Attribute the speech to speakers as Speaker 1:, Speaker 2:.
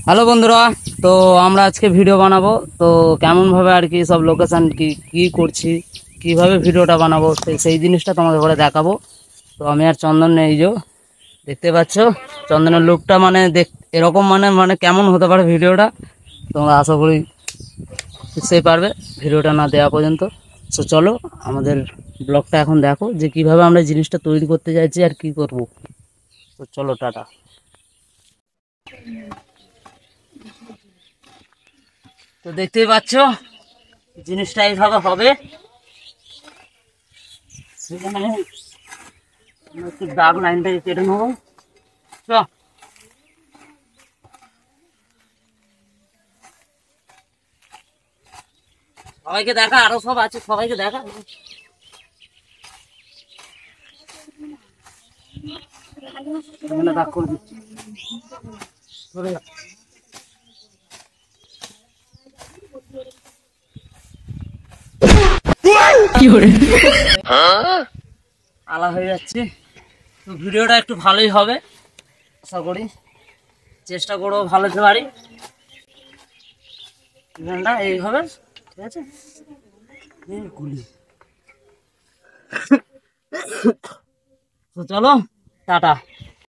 Speaker 1: Hello বন্ধুরা, তো আমরা আজকে ভিডিও বানাবো। তো কেমনভাবে আর কি সব লোকেশান কি কি করছি, কিভাবে ভিডিওটা বানাবো সেই জিনিসটা তোমাদের ঘরে দেখাবো। তো আমি আর চন্দন নেই, যে দেখতে পাচ্ছ চন্দনের লুকটা মানে এরকম মানে মানে কেমন হতে পারে ভিডিওটা, তোমরা আশা করি বুঝতেই পারবে ভিডিওটা না দেওয়া পর্যন্ত। তো চলো আমাদের ব্লগটা এখন দেখো যে কিভাবে আমরা জিনিসটা তৈরি করতে যাচ্ছি আর কি করব। তো চলো টাটা। তো দেখতেই পাচ্ছ জিনিসটা এইভাবে হবে। সেখানে আমরা একটু দাগ লাইনটাকে কেটে নেবো। চ সবাইকে দেখা, আরো সব আছে, সবাইকে দেখা। এখানে দাগ করে দিচ্ছি, সরে যা। আলা হয়ে যাচ্ছে। তো ভিডিওটা একটু ভালোই হবে আশা করি, চেষ্টা করবো ভালো হতে পারি। এখানটা এইভাবে ঠিক আছে, এই গুলি। তো চলো টাটা।